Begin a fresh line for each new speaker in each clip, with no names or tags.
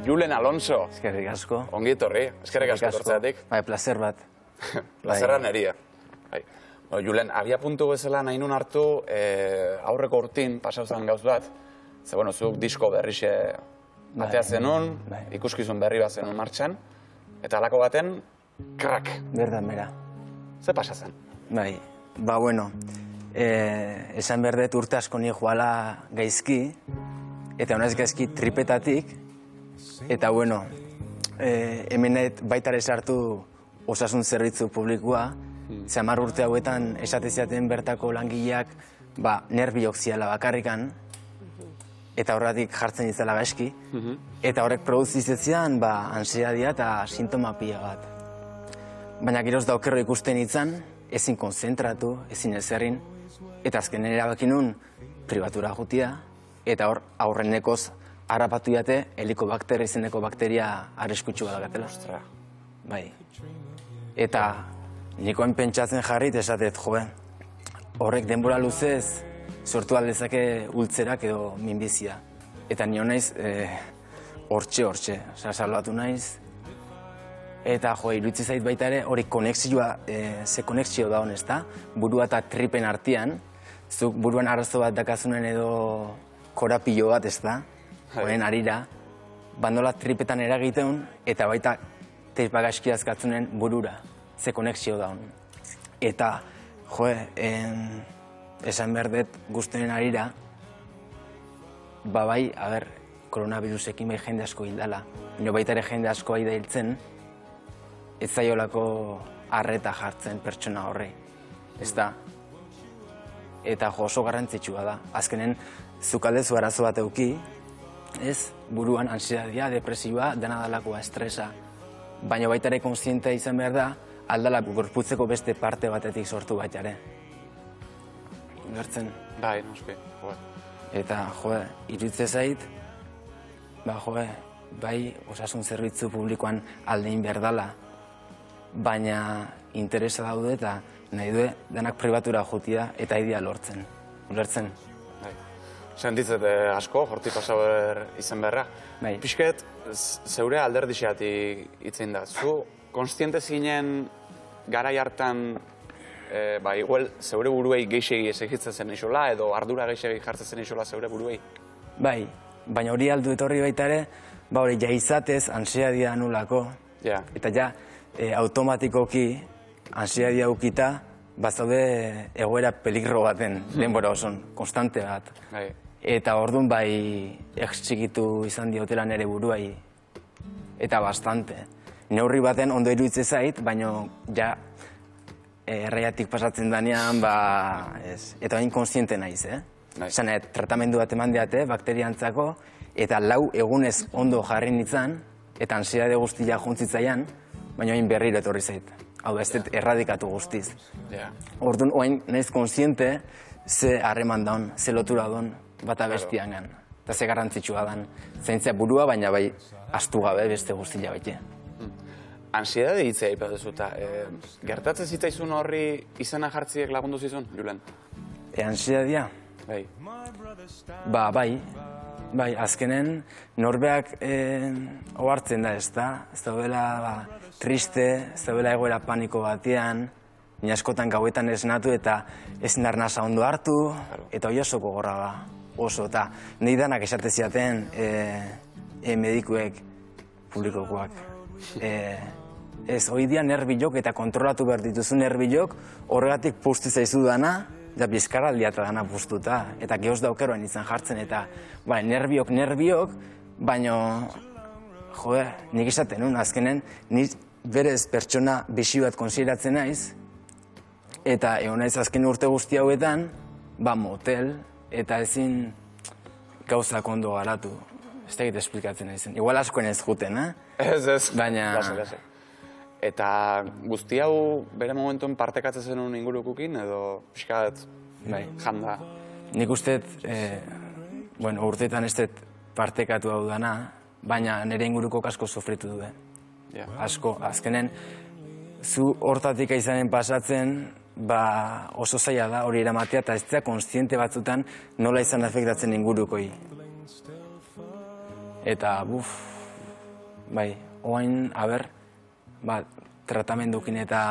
Julen Alonso.
Eskerrik asko.
Ongi etorri, eskerrik asko tortzeatik.
Bai, placer bat.
Plazerra neria. Julen, abia puntu bezala nahi nun hartu aurreko urtin pasauzan gauz bat. Ze, bueno, zuk disko berrixe atea zenun, ikuskizun berri bat zenun martxan, eta halako baten, krak.
Berdan, bera.
Ze pasa zen?
Bai, ba, bueno, esan berdet urte asko ni joala gaizki, eta honez gaizki tripetatik, eta, bueno, hemenet baitare sartu osasun zerbitzu publikoa, ze 10 urte hauetan esateziaten bertako langileak nerbiok ziala bakarrikan, eta horretik jartzen izala gaizki, eta horrek produzizetzean ansiedadia eta sintoma pila bat. Baina giroz daukerro ikusten itzan, ezin konzentratu, ezin ezerrin, eta azkenen erabakinun pribatura jutia, eta hor aurrenekoz harrapatu jate helikobakter izeneko bakteria arreskutsu badagatela. Bai. Eta nikoen pentsatzen jarrit esatet, horrek denbora luzez sortu aldezake ultzerak edo minbizia. Eta nio naiz hortxe, salbatu naiz. Eta iruditzi zait baita ere hori konexioa, ze konexio da honez da, burua eta tripen artean, zuk buruan arazo bat dakazunen edo korapilo bat ez da, honen arira, bandola tripetan eragiteun, eta baita teipagaski azkatzunen burura, ze konexio da hon. Eta, esan berdet guztenen arira, bai, koronavirusekin bai jende asko hildala. Ino baita ere jende asko aida hiltzen, ez zaiolako arreta jartzen pertsona horrei. Ez da. Eta oso garrantzitsua da. Azkenen, zukaldezu arazo bat euki, ez, buruan ansiedadia, depresioa, dena dalakoa, estresa. Baina baita ere konsientea izan behar da, aldala gorputzeko beste parte batetik sortu baita ere. Gertzen.
Bai, noski.
Eta, iruditze zait, bai, osasun zerbitzu publikoan aldein behar dala, baina interesa daude eta nahi du denak pribatura jutia eta idea lortzen. Ulertzen.
Sentitzet asko, hortik pasaber izan beharra. Pisket, zeure alderdixeatik itzen da. Zu, konstiente zinen garai hartan, igual, zeure buruei geixegi esegitzen zen isola, edo ardura geixegi jartzen zen isola zeure buruei?
Bai, baina hori aldu etorri baita ere, hori jaizatez ansiedadia anulako. Eta ja, automatikoki ansiedadia ukita, bazaude egoera peligro baten, denbora oson, konstante bat. Eta orduan bai txikitu izan diotela nere buruai. Eta bastante. Neurri baten ondo iruditze zait, baina ja erraiatik pasatzen danean, eta hain konstiente naiz, Zan, tratamendu bat eman diate, bakteriantzako, eta 4 egunez ondo jarri nintzen, eta ansiedade guztia juntzitzaian, baina hain berriro etorri zait. Hau da, ez dut erradikatu guztiz. Orduan, hain naiz konstiente, ze harreman daun, ze lotura daun, bata bestian gan. Eta ze garrantzitsua dan. Zaintzea burua, baina bai, astu gabe beste guztia baite.
Ansiedade hitzea ipatezuta. Gertatzen zitzaizun horri izena jartziek lagundu zizun, Julen?
Ansiedadea?
Bai.
Bai, azkenen norbeak ohartzen da, ez da? Ez daudela triste, ez daudela egoera paniko batean, ni askotan gauetan esnatu eta ezin arnasa ondo hartu, eta hori oso gogorra da, oso. Eta nahi danak esate ziaten medikuek publikokoak. Ez, hori dia nerbilok eta kontrolatu behar dituzu nerbilok, horregatik puztu zaizu dana, eta bizkarraldia eta dana puztuta. Eta gehoz daukeroan izan jartzen, eta nerbiok, baina, nik esaten nun, azkenen, nik berez pertsona bixi bat konsideratzen naiz, eta egon naiz azken urte guzti hauetan, motel, eta ezin gauzak ondo garatu. Ez da egite esplikatzen naizen. Igual askoen ez juten,
Ez.
Baina...
Eta guzti hau bere momentuen partekatzen zenun ingurukukin, edo pixkat janda?
Nik usteet, urteetan ez dut partekatu hau dana, baina nire inguruko asko sofritu dute. Asko, azkenen, zu hortatik izanen pasatzen, oso zaila da hori eramatea, eta ez da konstiente batzutan nola izan afektatzen ingurukoi. Eta, bai, oain, tratamendukin eta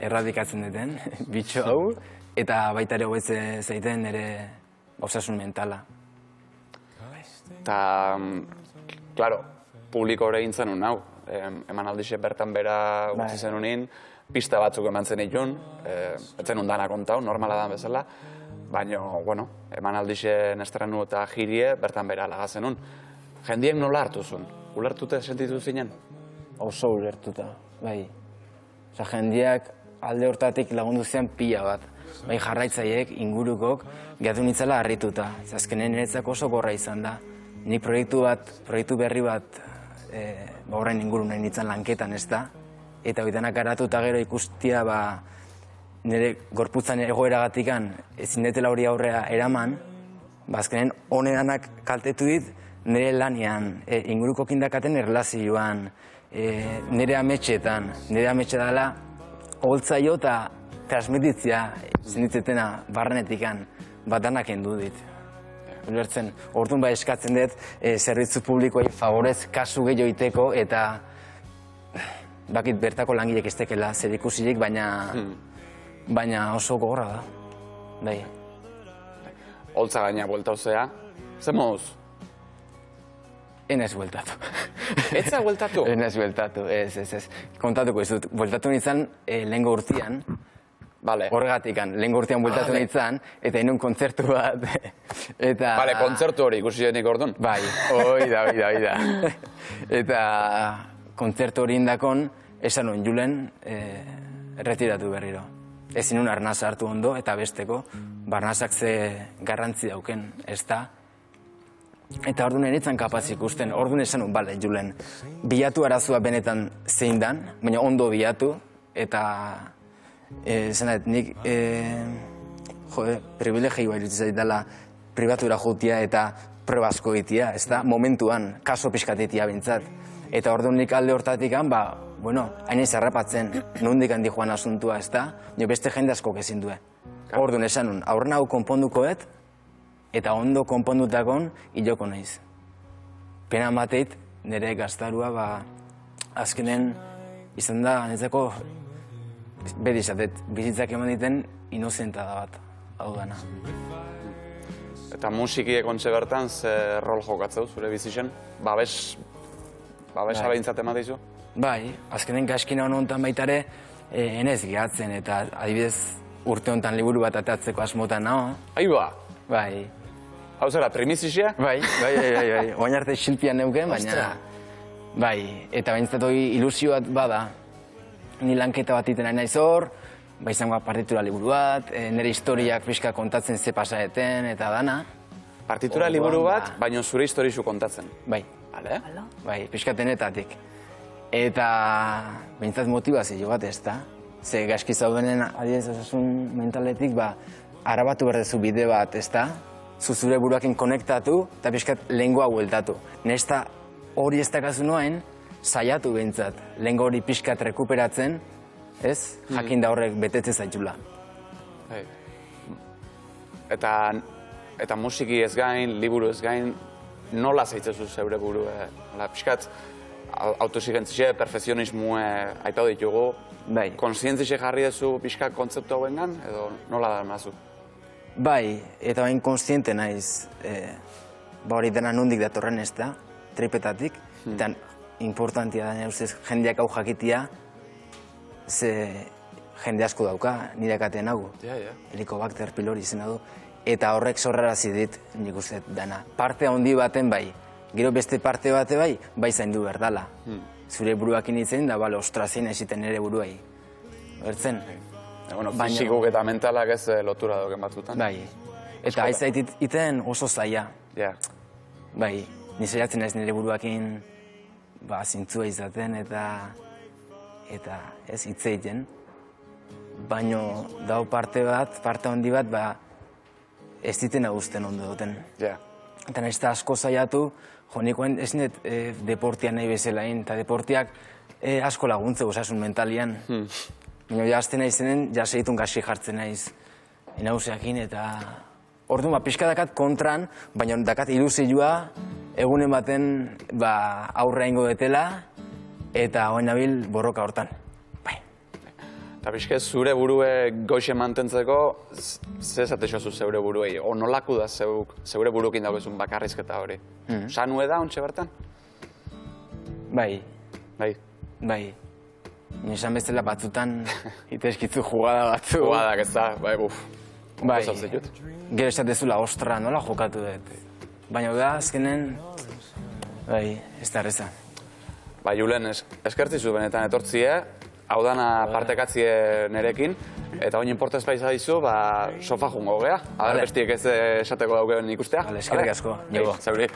erradikatzen duten, bitxo hau, eta baita ere hobetzen zaiten nire osasun mentala.
Eta, klaro, publiko hori egin zenun hau, eman aldixe bertan bera utzi zenunin, pista batzuk eman zen itun, etzen undana kontau, normala da bezala, baina, bueno, eman aldixe nestranu eta jirie bertan bera laga zenun. Jendiek nola hartu zuen? Ulertute sentitu zinen?
Oso ulertuta, bai. Osa, jendiak alde hortatik lagundu zen pila bat. Bai, jarraitzaiek, ingurukok, gehatu nintzela harrituta. Azkenen niretzako oso gorra izan da. Nik proiektu berri bat, horren inguru nahi nintzen lanketan, ez da? Eta horretanak aratu eta gero ikustia, nire gorputzan egoeragatikan ezin detela hori aurrea eraman, azkenen honedanak kaltetu dit nire lanean, inguruko kindakaten erlazioan, nire ametxetan, nire ametxe dela holtzaio eta transmititzia zinditzetena barrenetikan, danak endu dit. Ulertzen, orduan eskatzen dut zerbitzu publikoei favorez kasu gehiago iteko eta bakit bertako langilek ez tekela zer ikusirik, baina oso gogorra da. Bai.
Holtza gaina bueltauzea, zer moduz?
Enez bueltatu.
Etza bueltatu?
Enez bueltatu, ez. Kontatuko ez dut, bueltatu nintzen lehengo urtean, horregatikan, lehengo urtean bueltatu nintzen, eta inun kontzertu bat, eta...
Bale, kontzertu hori ikusi denik orduan?
Bai, hoi da. Eta kontzertu hori indakon, esan nuen Julen, retiratu berriro. Ezin un arnasa hartu ondo, eta besteko, barnazak ze garrantzi dauken, ez da. Eta orduan enitzen kapaz ikusten, orduan esan nuen, bale, Julen, bilatu arazua benetan zein dan, baina ondo bilatu, eta esan dut, nik, privilegioa iruditzen zaitala pribatura jutia eta probazko egitea, ez da, momentuan, kaso pixkatetia bintzat. Eta orduan nik alde hortatik hain ez harrapatzen, nondik handi joan asuntua, ez da, beste jende asko ezin due. Orduan esan nun, aurren hau konpondukoet, eta ondo konpondutakon, hiloko naiz. Pena mateit, nire gaztarua, azkenen izan da, netzako, beti izatet, bizitzak eman diten, inozenta da bat, hau dana.
Eta musiki ekontxe bertan, ze rol jokatzeu, zure bizitzen? Babesa behintzat ematizu?
Bai, azkenen gaskina honetan baitare, enez gehatzen, eta adibidez urte honetan liburu bat atatzeko asmotan nago.
Aiba!
Bai.
Hau zera, primizizia?
Bai. Oain arte xilpian neuken, baina... Bai, eta behintzat hori ilusio bat bada. Ni lanketa bat iten nahi hor, izango partitura liburu bat, nire historiak pixka kontatzen ze pasaeten, eta dana.
Partitura liburu bat, baina zure historizu kontatzen?
Bai.
Bale?
Bai, pixkatenetatik. Eta behintzat motivazio bat ez da. Ze gaizki zaudenen adibidez osasun mentaletik, arabatu berdezu bide bat, ez da? Zure buruakin konektatu eta pixkat lengua bueltatu. Nesta hori ez dakazu noen, saiatu behintzat. Lengo hori pixkat rekuperatzen, ez? Jakin da horrek betetze zaitula.
Eta musiki ez gain, liburu ez gain, nola zaitzezu zeure buru? Piskat, autosigentzixe, perfekzionismue aipau ditugu. Konsientzixe jarri dezu piskat kontzeptu hauen gan, edo nola da mazu?
Bai, eta bain konstiente naiz, hori dena nondik datorren ez da, tripetatik, eta importantia da ustez jendeak hau jakitia, ze jende asko dauka, nirekaten hau, Helicobacter pylori izena du, eta horrek zorrarazi dit, nik uste dana. Parte handi baten bai, gero beste parte bate bai zaindu berdala. Zure buruakin itzen da, ostrazien esiten ere buruai. Bertzen?
Fisikuk eta mentalak ez lotura doken batzutan.
Bai, eta aizait iten oso zaila. Bai, nizeratzen ez nire buruakin zintzua izaten eta ez hitz egiten. Baina dau parte handi bat, ez ditena guzten ondo duten. Eta nahiz eta asko zaiatu, nikoen ez net deportian nahi bezalain, eta deportiak asko laguntze osasun mentalian. Baina jazten nahi zenen, segitun gaxi jartzen naiz inauzeakin, eta orduan pixka dakat kontran, baina dakat ilusioa egunen baten aurre ingo betela, eta oain nabil borroka hortan. Bai.
Eta pixket, zure burue goixe mantentzeko, ze esatexozu zeure buruei? O nolaku da zeure burukin dagoezun bakarrizketa hori? Sanue da, ontsa bertan?
Bai.
Bai.
Bai. Nizan bezala batzutan, itezkitzu jugada batzu.
Jugadak ez da, bai, buf.
Bai. Gero esatezula, ostra, nola jokatu dut. Baina da, azkenen, bai, ez da erreza.
Ba, Julen, eskertzizu benetan etortzie, hau dana partekatzie nerekin, eta oin inportez baiza dizu, sofa jungo gea. Aber bestiek ez esateko daukeen ikustea.
Eskerrik asko.
Zauri.